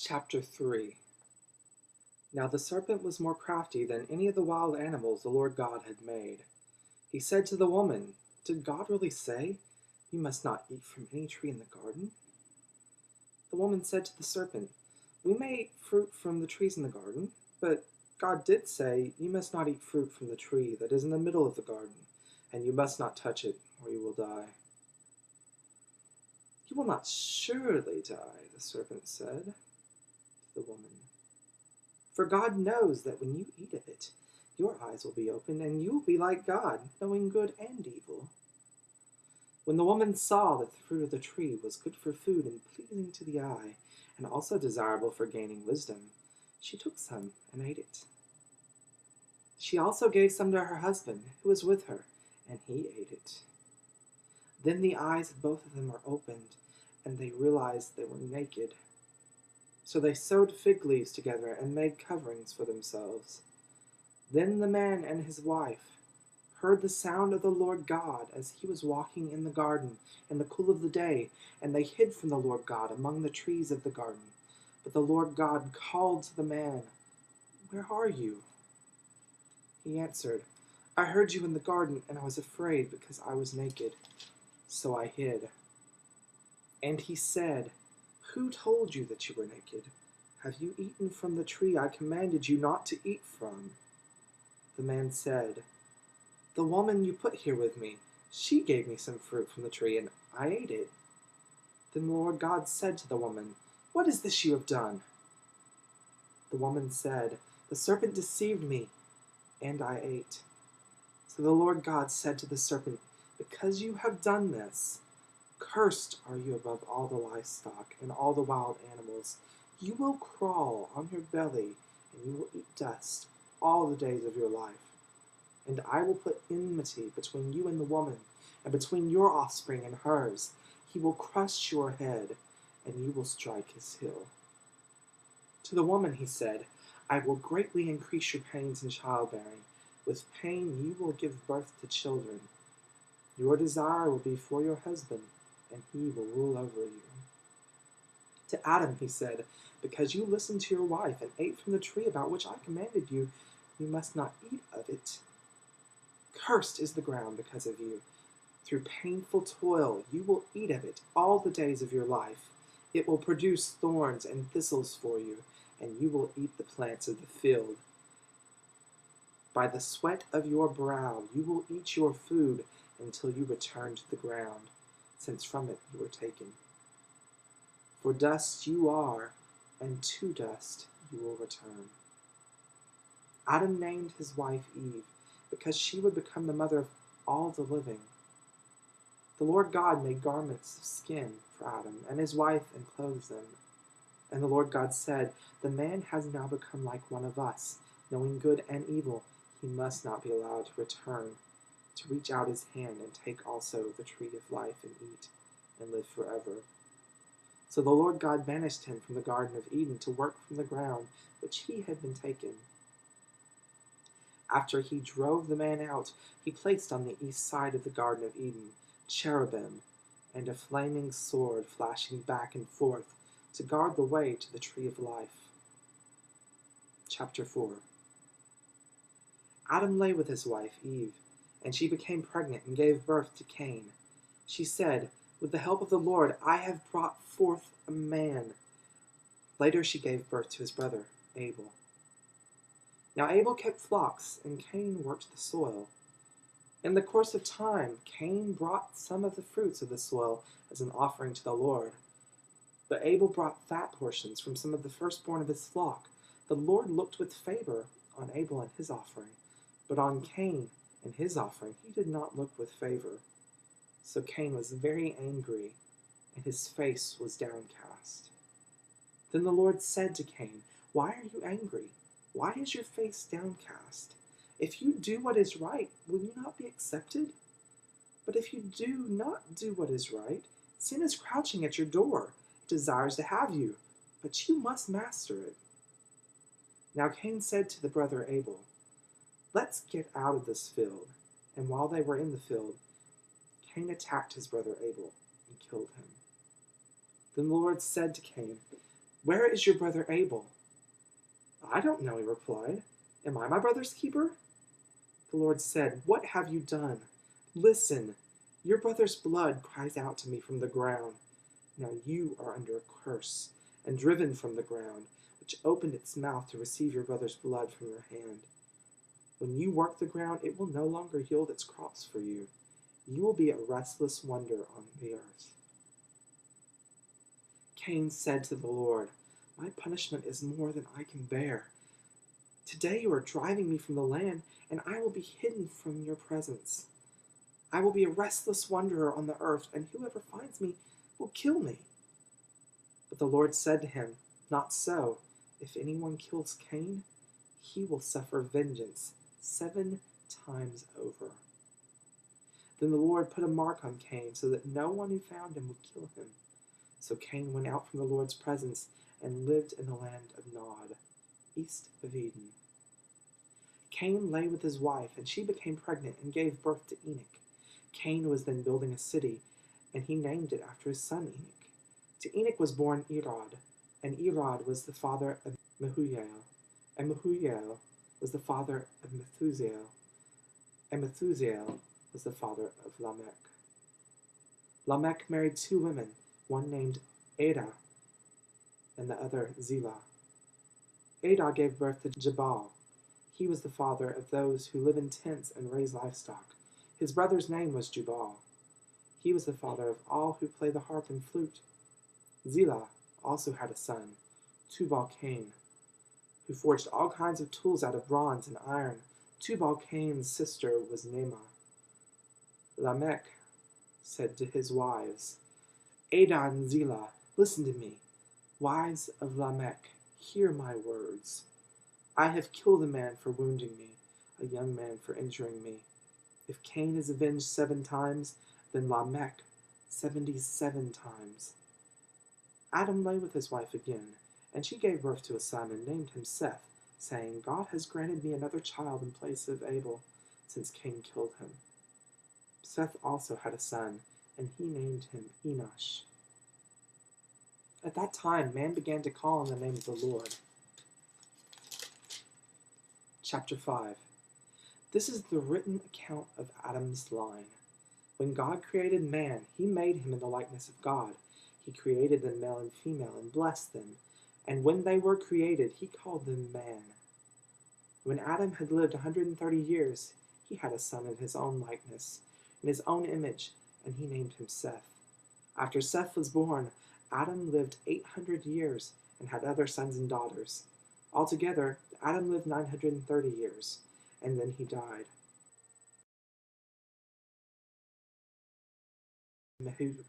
Chapter 3. Now the serpent was more crafty than any of the wild animals the Lord God had made. He said to the woman, "Did God really say, 'You must not eat from any tree in the garden'?" The woman said to the serpent, "We may eat fruit from the trees in the garden, but God did say, 'You must not eat fruit from the tree that is in the middle of the garden, and you must not touch it, or you will die.'" "You will not surely die," the serpent said to the woman. "For God knows that when you eat of it, your eyes will be opened, and you will be like God, knowing good and evil." When the woman saw that the fruit of the tree was good for food and pleasing to the eye, and also desirable for gaining wisdom, she took some and ate it. She also gave some to her husband, who was with her, and he ate it. Then the eyes of both of them were opened, and they realized they were naked. So they sewed fig leaves together and made coverings for themselves. Then the man and his wife heard the sound of the Lord God as he was walking in the garden in the cool of the day, and they hid from the Lord God among the trees of the garden. But the Lord God called to the man, "Where are you?" He answered, "I heard you in the garden, and I was afraid because I was naked, so I hid." And he said, "Who told you that you were naked? Have you eaten from the tree I commanded you not to eat from?" The man said, "The woman you put here with me, she gave me some fruit from the tree, and I ate it." Then the Lord God said to the woman, "What is this you have done?" The woman said, "The serpent deceived me, and I ate." So the Lord God said to the serpent, "Because you have done this, cursed are you above all the livestock and all the wild animals. You will crawl on your belly, and you will eat dust all the days of your life. And I will put enmity between you and the woman, and between your offspring and hers. He will crush your head, and you will strike his heel." To the woman he said, "I will greatly increase your pains in childbearing. With pain you will give birth to children. Your desire will be for your husband, and he will rule over you." To Adam he said, "Because you listened to your wife and ate from the tree about which I commanded you, you must not eat of it. Cursed is the ground because of you. Through painful toil you will eat of it all the days of your life. It will produce thorns and thistles for you, and you will eat the plants of the field. By the sweat of your brow you will eat your food until you return to the ground, since from it you were taken. For dust you are, and to dust you will return." Adam named his wife Eve, because she would become the mother of all the living. The Lord God made garments of skin for Adam and his wife and clothed them. And the Lord God said, "The man has now become like one of us, knowing good and evil. He must not be allowed to return, to reach out his hand and take also the tree of life and eat, and live forever." So the Lord God banished him from the Garden of Eden to work from the ground which he had been taken. After he drove the man out, he placed on the east side of the Garden of Eden cherubim and a flaming sword flashing back and forth to guard the way to the tree of life. Chapter 4. Adam lay with his wife Eve, and she became pregnant and gave birth to Cain. She said, "With the help of the Lord, I have brought forth a man." Later she gave birth to his brother, Abel. Now Abel kept flocks, and Cain worked the soil. In the course of time, Cain brought some of the fruits of the soil as an offering to the Lord. But Abel brought fat portions from some of the firstborn of his flock. The Lord looked with favor on Abel and his offering, but on Cain and his offering he did not look with favor. So Cain was very angry, and his face was downcast. Then the Lord said to Cain, "Why are you angry? Why is your face downcast? If you do what is right, will you not be accepted? But if you do not do what is right, sin is crouching at your door. It desires to have you, but you must master it." Now Cain said to the brother Abel, "Let's get out of this field." And while they were in the field, Cain attacked his brother Abel and killed him. Then the Lord said to Cain, "Where is your brother Abel?" "I don't know," he replied. "Am I my brother's keeper?" The Lord said, "What have you done? Listen, your brother's blood cries out to me from the ground. Now you are under a curse, and driven from the ground, which opened its mouth to receive your brother's blood from your hand. When you work the ground, it will no longer yield its crops for you. You will be a restless wonder on the earth." Cain said to the Lord, "My punishment is more than I can bear. Today you are driving me from the land, and I will be hidden from your presence. I will be a restless wanderer on the earth, and whoever finds me will kill me." But the Lord said to him, "Not so. If anyone kills Cain, he will suffer vengeance 7 times over." Then the Lord put a mark on Cain, so that no one who found him would kill him. So Cain went out from the Lord's presence and lived in the land of Nod, east of Eden. Cain lay with his wife, and she became pregnant and gave birth to Enoch. Cain was then building a city, and he named it after his son Enoch. To Enoch was born Irad, and Irad was the father of Mehujael, and Mehujael was the father of Methusael, and Methusael was the father of Lamech. Lamech married 2 women, one named Adah and the other Zillah. Adah gave birth to Jabal. He was the father of those who live in tents and raise livestock. His brother's name was Jubal. He was the father of all who play the harp and flute. Zillah also had a son, Tubal-Cain, who forged all kinds of tools out of bronze and iron. Tubal-Cain's sister was Naamah. Lamech said to his wives, "Adah and Zillah, listen to me. Wives of Lamech, hear my words. I have killed a man for wounding me, a young man for injuring me. If Cain is avenged 7 times, then Lamech 77 times." Adam lay with his wife again, and she gave birth to a son and named him Seth, saying, "God has granted me another child in place of Abel, since Cain killed him." Seth also had a son, and he named him Enosh. At that time, man began to call on the name of the Lord. Chapter 5. This is the written account of Adam's line. When God created man, he made him in the likeness of God. He created them male and female and blessed them. And when they were created, he called them man. When Adam had lived 130 years, he had a son in his own likeness, in his own image, and he named him Seth. After Seth was born, Adam lived 800 years and had other sons and daughters. Altogether, Adam lived 930 years, and then he died. Mehujael